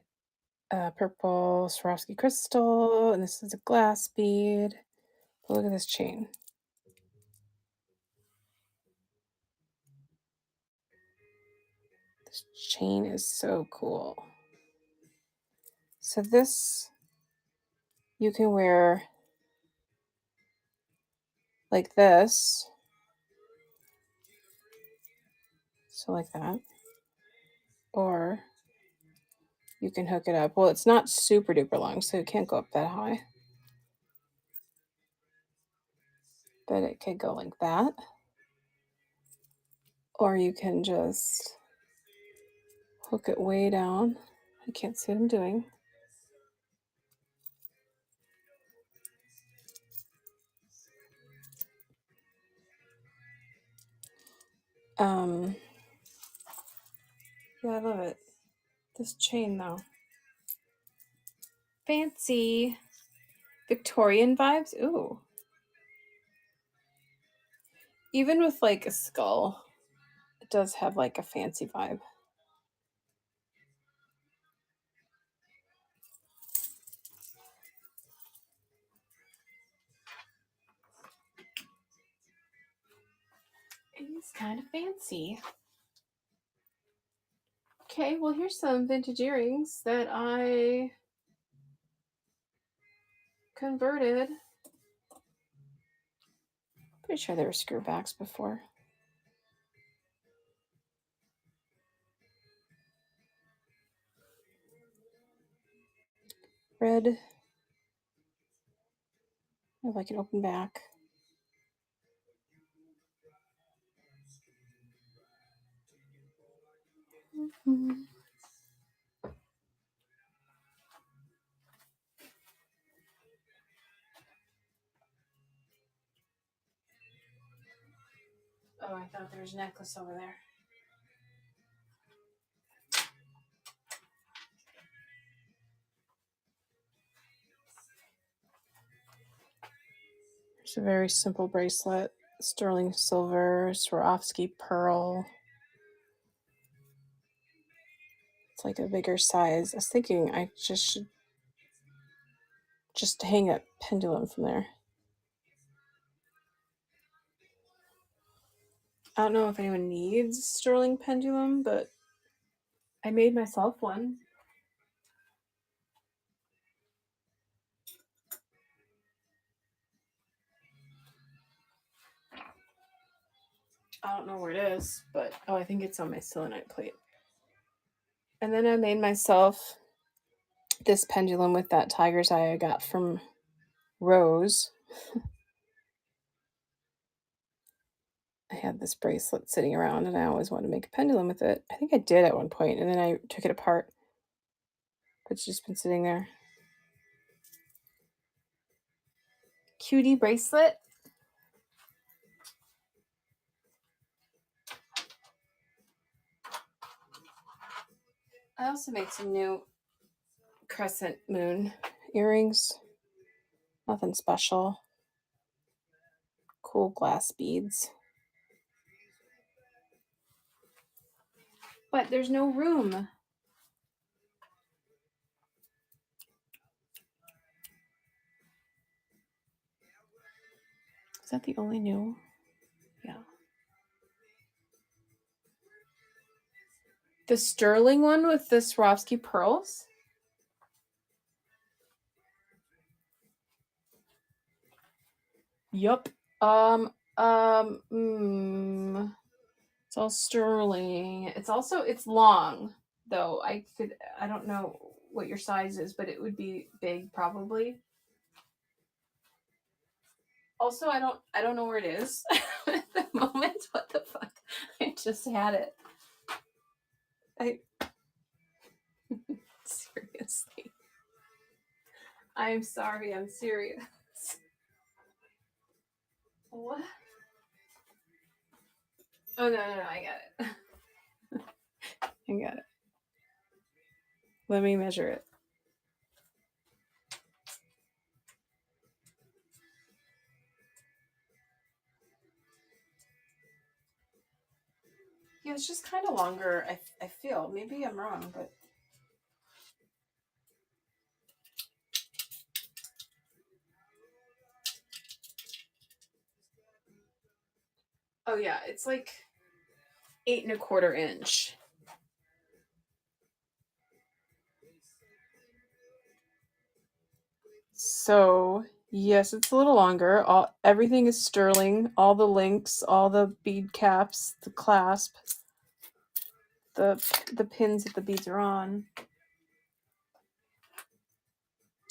purple Swarovski crystal, and this is a glass bead. But look at this chain. This chain is so cool. So this you can wear like this. So like that. Or you can hook it up. Well, it's not super duper long, so it can't go up that high. But it could go like that. Or you can just hook it way down. I can't see what I'm doing. Yeah, I love it. This chain though. Fancy. Victorian vibes. Ooh. Even with like a skull, it does have like a fancy vibe. It's kind of fancy. Okay, well here's some vintage earrings that I converted. Pretty sure they were screwbacks before. Red. I have like an open back. Mm-hmm. Oh, I thought there was a necklace over there. It's a very simple bracelet. Sterling silver, Swarovski pearl. It's like a bigger size. I was thinking I just should just hang a pendulum from there. I don't know if anyone needs sterling pendulum, but I made myself one. I don't know where it is, but oh, I think it's on my selenite plate. And then I made myself this pendulum with that tiger's eye I got from Rose. I had this bracelet sitting around and I always wanted to make a pendulum with it. I think I did at one point and then I took it apart. But it's just been sitting there. Cutie bracelet. I also made some new crescent moon earrings. Nothing special. Cool glass beads. But there's no room. Is that the only new? Yeah. The sterling one with the Swarovski pearls? Yup. It's all sterling. It's long though. I don't know what your size is, but it would be big probably. Also, I don't know where it is at the moment. What the fuck? I just had it. Seriously. I'm sorry, I'm serious. What? Oh no, I got it. I got it. Let me measure it. Yeah, it's just kind of longer, I feel. Maybe I'm wrong, but oh yeah, it's like 8 1/4 inch. So yes, it's a little longer. Everything is sterling. All the links, all the bead caps, the clasp, the pins that the beads are on,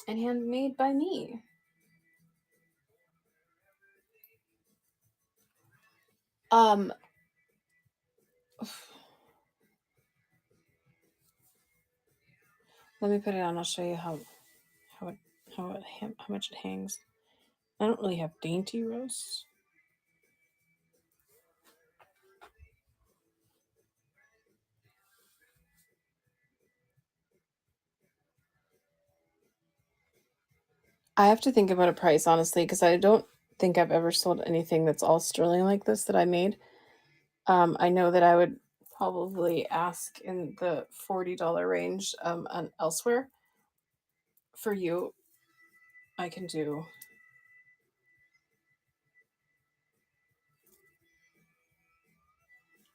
and handmade by me. Let me put it on. I'll show you how much it hangs. I don't really have dainty roasts. I have to think about a price, honestly, because I don't think I've ever sold anything that's all sterling like this that I made. I know that I would probably ask in the $40 range on elsewhere. For you, I can do.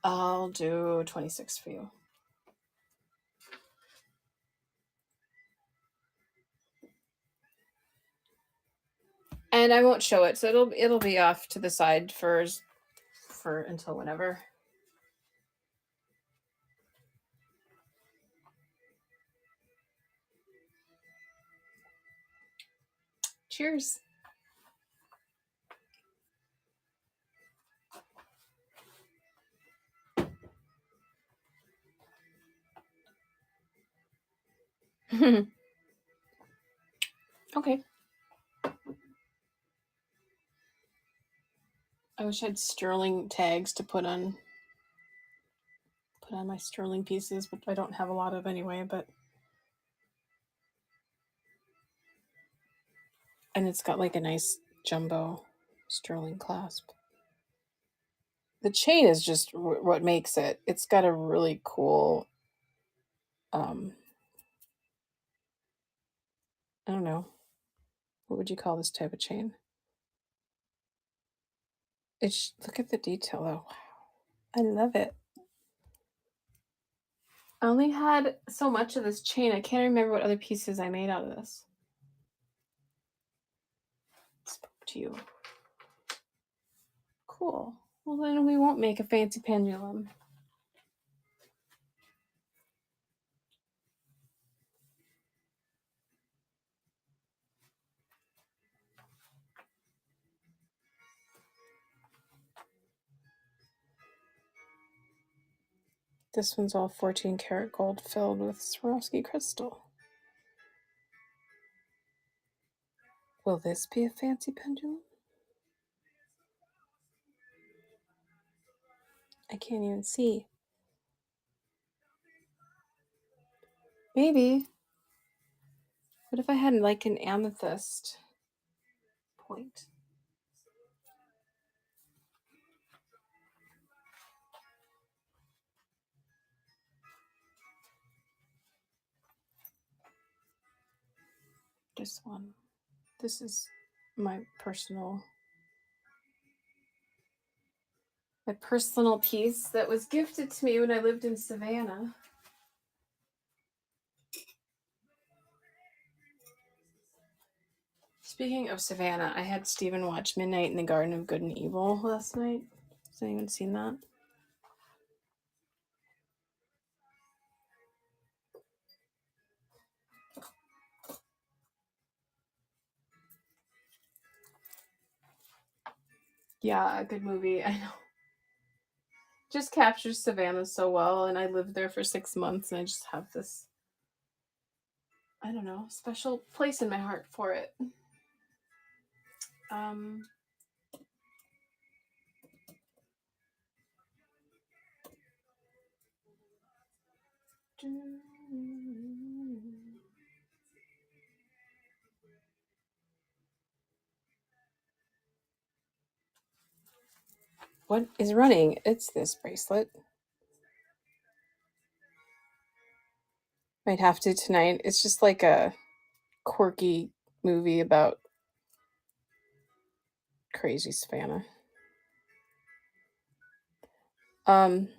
I'll do 26 for you. And I won't show it, so it'll be off to the side for until whenever. Cheers. Okay. I wish I had sterling tags to put on my sterling pieces, but I don't have a lot of anyway, and it's got like a nice jumbo sterling clasp. The chain is just what makes it. It's got a really cool I don't know. What would you call this type of chain? Look at the detail though. Wow. I love it. I only had so much of this chain. I can't remember what other pieces I made out of this. Spoke to you. Cool. Well, then we won't make a fancy pendulum. This one's all 14 karat gold filled with Swarovski crystal. Will this be a fancy pendulum? I can't even see. Maybe. What if I had like an amethyst point? This one. This is my personal piece that was gifted to me when I lived in Savannah. Speaking of Savannah, I had Stephen watch Midnight in the Garden of Good and Evil last night. Has anyone seen that? Yeah, a good movie. I know. Just captures Savannah so well, and I lived there for 6 months, and I just have this, I don't know, special place in my heart for it. What is running? It's this bracelet. Might have to tonight. It's just like a quirky movie about crazy Savannah. John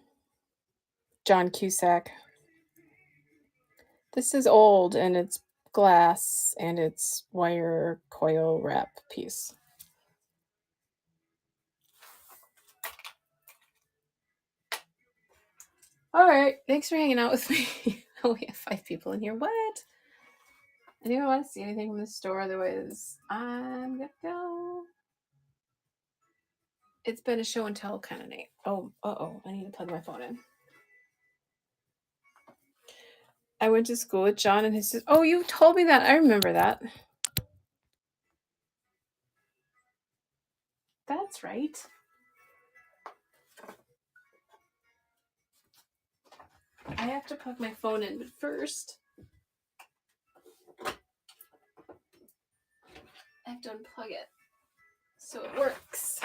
Cusack. This is old and it's glass and it's wire coil wrap piece. All right, thanks for hanging out with me. We have 5 people in here. What? Anyone want to see anything from the store? Otherwise, I'm gonna go. It's been a show and tell kind of night. Oh, I need to plug my phone in. I went to school with John and his sister. Oh, you told me that. I remember that. That's right. I have to plug my phone in, but first I have to unplug it so it works.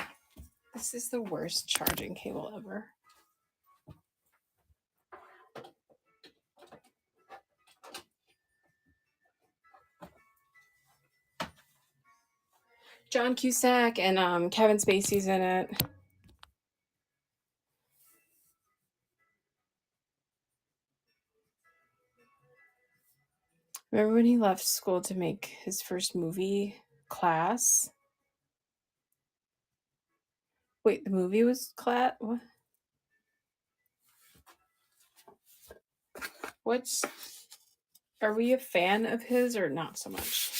This is the worst charging cable ever. John Cusack and Kevin Spacey's in it. Remember when he left school to make his first movie, Class? Wait, the movie was Class? What? What's... Are we a fan of his or not so much?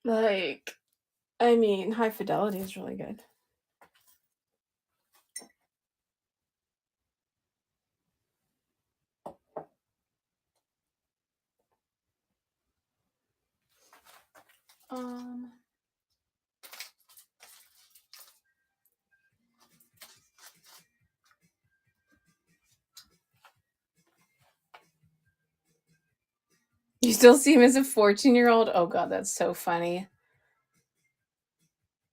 Like, I mean, High Fidelity is really good. You still see him as a 14-year-old? Oh god, that's so funny.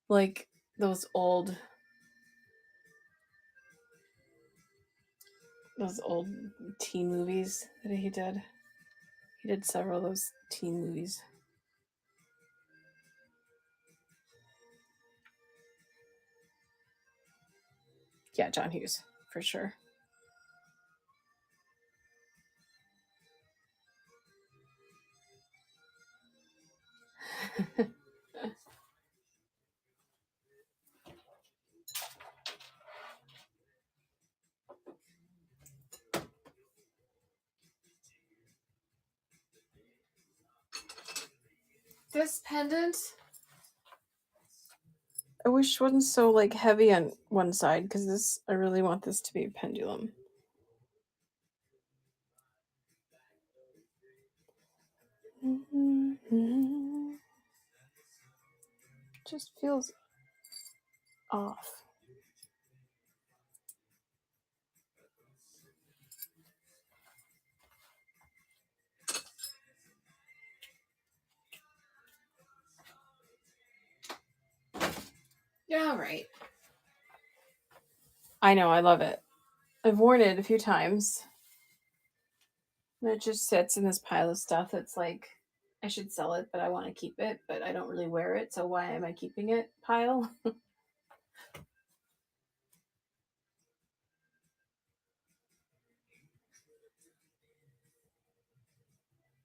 Like those old teen movies that he did. He did several of those teen movies. Yeah, John Hughes, for sure. This pendant, I wish wasn't so like heavy on one side because this, I really want this to be a pendulum. Just feels off. Yeah, right. I know, I love it. I've worn it a few times. And it just sits in this pile of stuff that's like, I should sell it, but I want to keep it, but I don't really wear it, so why am I keeping it pile?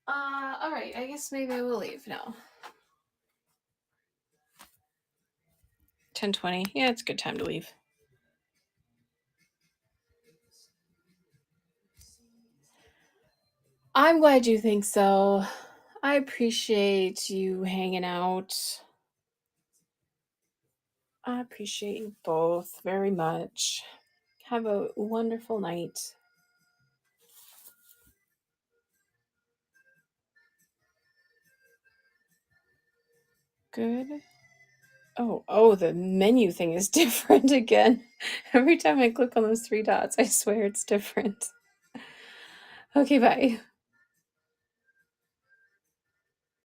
Alright, I guess maybe I will leave now. 10:20. Yeah, it's a good time to leave. I'm glad you think so. I appreciate you hanging out. I appreciate you both very much. Have a wonderful night. Good. Oh, the menu thing is different again. Every time I click on those 3 dots, I swear it's different. Okay, bye.